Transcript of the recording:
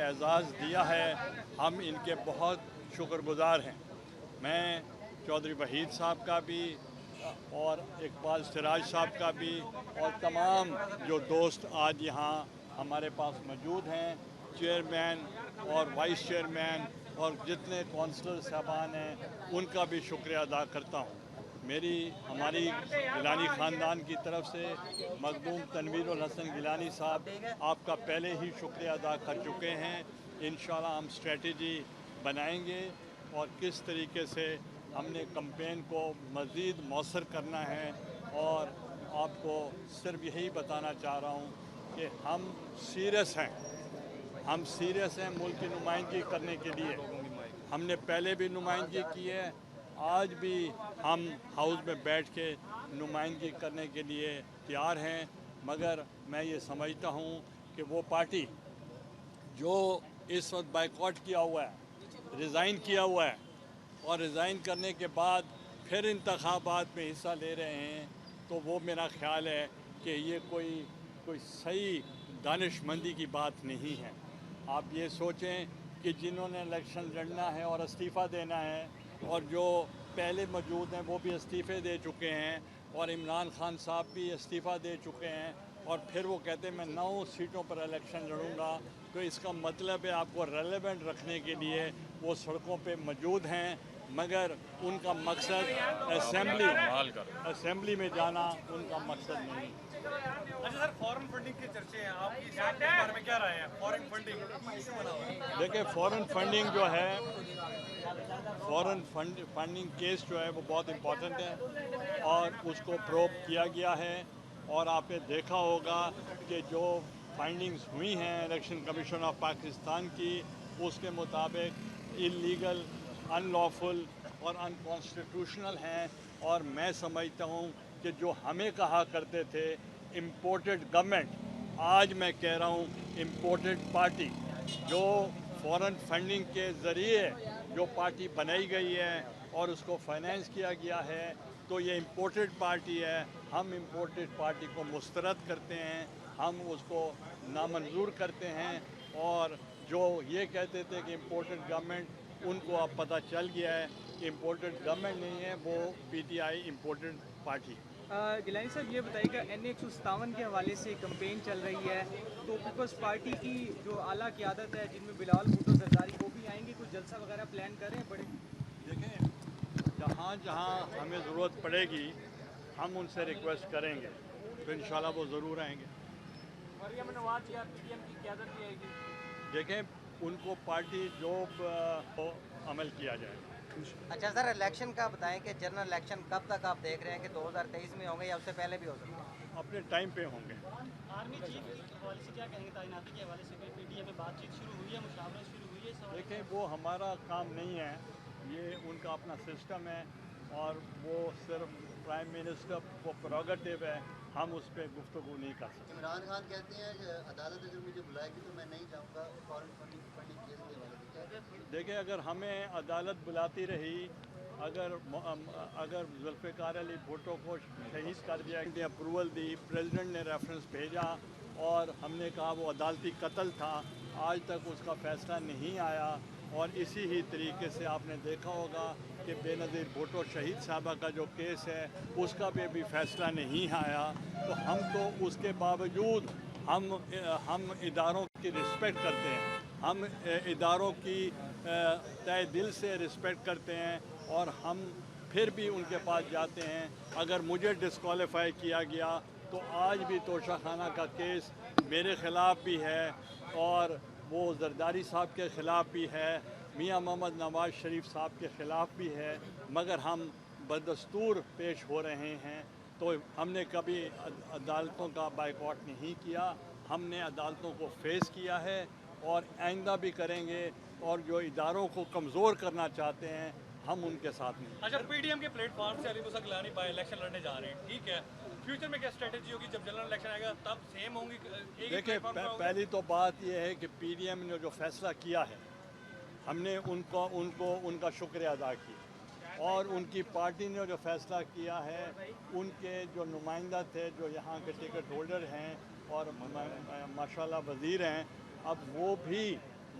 اعزاز دیا ہے، ہم ان کے بہت شکر گزار ہیں۔ میں چودھری وحید صاحب کا بھی اور اقبال سراج صاحب کا بھی اور تمام جو دوست آج یہاں ہمارے پاس موجود ہیں، چیئرمین اور وائس چیئرمین اور جتنے کونسلر صاحبان ہیں، ان کا بھی شکریہ ادا کرتا ہوں۔ ہماری گیلانی خاندان کی طرف سے مرحوم تنویر الحسن گیلانی صاحب آپ کا پہلے ہی شکریہ ادا کر چکے ہیں۔ انشاءاللہ ہم اسٹریٹجی بنائیں گے اور کس طریقے سے ہم نے کمپین کو مزید مؤثر کرنا ہے، اور آپ کو صرف یہی بتانا چاہ رہا ہوں کہ ہم سیریس ہیں، ملک کی نمائندگی کرنے کے لیے۔ ہم نے پہلے بھی نمائندگی کی ہے، آج بھی ہم ہاؤس میں بیٹھ کے نمائندگی کرنے کے لیے تیار ہیں، مگر میں یہ سمجھتا ہوں کہ وہ پارٹی جو اس وقت بائیکاٹ کیا ہوا ہے، ریزائن کیا ہوا ہے، اور ریزائن کرنے کے بعد پھر انتخابات میں حصہ لے رہے ہیں، تو وہ میرا خیال ہے کہ یہ کوئی صحیح دانش مندی کی بات نہیں ہے۔ آپ یہ سوچیں کہ جنہوں نے الیکشن لڑنا ہے اور استعفیٰ دینا ہے، اور جو پہلے موجود ہیں وہ بھی استعفے دے چکے ہیں، اور عمران خان صاحب بھی استعفیٰ دے چکے ہیں، اور پھر وہ کہتے ہیں میں 9 سیٹوں پر الیکشن لڑوں گا، تو اس کا مطلب ہے آپ کو ریلیونٹ رکھنے کے لیے وہ سڑکوں پہ موجود ہیں، مگر ان کا مقصد اسمبلی میں جانا ان کا مقصد نہیں۔ اچھا سر، فارن فنڈنگ کے چرچے ہیں، آپ کی اس بارے میں کیا رائے ہے؟ فارن فنڈنگ ایشو بنا ہوا ہے۔ دیکھیں، فارن فنڈنگ جو ہے، فارن فنڈنگ کیس جو ہے وہ بہت امپورٹنٹ ہے، اور اس کو پروب کیا گیا ہے، اور آپ نے دیکھا ہوگا کہ جو فائنڈنگز ہوئی ہیں الیکشن کمیشن آف پاکستان کی، اس کے مطابق انلیگل، ان لافل اور انکانسٹیٹیوشنل ہیں، اور میں سمجھتا ہوں کہ جو ہمیں کہا کرتے تھے امپورٹڈ گورنمنٹ، آج میں کہہ رہا ہوں امپورٹڈ پارٹی، جو فورن فنڈنگ کے ذریعے جو پارٹی بنائی گئی ہے اور اس کو فائنینس کیا گیا ہے، تو یہ امپورٹڈ پارٹی ہے۔ ہم امپورٹڈ پارٹی کو مسترد کرتے ہیں، ہم اس کو نامنظور کرتے ہیں، اور جو یہ کہتے تھے کہ امپورٹڈ گورنمنٹ، ان کو اب پتہ چل گیا ہے کہ امپورٹڈ گورنمنٹ نہیں ہے، وہ P T I imported party. Gilani صاحب یہ بتائیے کہ این 157 کے حوالے سے کمپین چل رہی ہے، تو پیپلز پارٹی کی جو اعلیٰ قیادت ہے جن میں بلال بھٹو زرداری، وہ بھی آئیں گے، کچھ جلسہ وغیرہ پلان کر رہے ہیں بڑے؟ دیکھیں، جہاں جہاں ہمیں ضرورت پڑے گی ہم ان سے ریکویسٹ کریں گے، تو انشاءاللہ وہ ضرور آئیں گے۔ مریم نواز یا پی ڈی ایم کی قیادت بھی آئے گی؟ دیکھیں، ان کو پارٹی جو عمل کیا جائے۔ اچھا سر، الیکشن کا بتائیں کہ جنرل الیکشن کب تک آپ دیکھ رہے ہیں کہ 2023 میں ہوں گے یا اس سے پہلے بھی ہو سکتے ہیں؟ اپنے ٹائم پہ ہوں گے۔ آرمی چیف کے حوالے سے کیا کہیں گے؟ تعیناتی کے حوالے سے پی ٹی ایم میں بات چیت شروع ہوئی ہے، مشاورت شروع ہوئی ہے اس حوالے سے؟ دیکھیں، وہ ہمارا کام نہیں ہے، یہ ان کا اپنا سسٹم ہے، اور وہ صرف پرائم منسٹر کو پروگیٹو ہے، ہم اس پہ گفتگو نہیں کر سکتے۔ عمران خان کہتے ہیں کہ عدالت اگر مجھے بلائے گی تو میں نہیں جاؤں گا فارن فنڈنگ کیس کے حوالے سے کیا کہیں گے؟ دیکھیں، اگر ہمیں عدالت بلاتی رہی، اگر ذوالفقار علی بھٹو کو شہید کر دیا، نے اپروول دی، پریزیڈنٹ نے ریفرنس بھیجا، اور ہم نے کہا وہ عدالتی قتل تھا، آج تک اس کا فیصلہ نہیں آیا، اور اسی ہی طریقے سے آپ نے دیکھا ہوگا کہ بے نظیر بھٹو شہید صاحبہ کا جو کیس ہے اس کا بھی ابھی فیصلہ نہیں آیا، تو ہم تو اس کے باوجود ہم اداروں کی رسپیکٹ کرتے ہیں، ہم اداروں کی تہ دل سے رسپیکٹ کرتے ہیں، اور ہم پھر بھی ان کے پاس جاتے ہیں۔ اگر مجھے ڈسکوالیفائی کیا گیا تو آج بھی توشہ خانہ کا کیس میرے خلاف بھی ہے، اور وہ زرداری صاحب کے خلاف بھی ہے، میاں محمد نواز شریف صاحب کے خلاف بھی ہے، مگر ہم بدستور پیش ہو رہے ہیں۔ تو ہم نے کبھی عدالتوں کا بائیکاٹ نہیں کیا، ہم نے عدالتوں کو فیس کیا ہے، اور آئندہ بھی کریں گے، اور جو اداروں کو کمزور کرنا چاہتے ہیں ہم ان کے ساتھ نہیں۔ اچھا، پی ڈی ایم کے پلیٹ فارم سے علی موسیٰ گیلانی بائی الیکشن لڑنے جا رہے ہیں، ٹھیک ہے، فیوچر میں کیا اسٹریٹجی ہوگی؟ جب جنرل الیکشن آئے گا تب سیم ہوں گی؟ دیکھیں، پہلی تو بات یہ ہے کہ پی ڈی ایم نے جو فیصلہ کیا ہے، ہم نے ان کا شکریہ ادا کیا، اور ان کی پارٹی نے جو فیصلہ کیا ہے، ان کے جو نمائندہ تھے جو یہاں کے ٹکٹ ہولڈر ہیں اور ماشاءاللہ وزیر ہیں، اب وہ بھی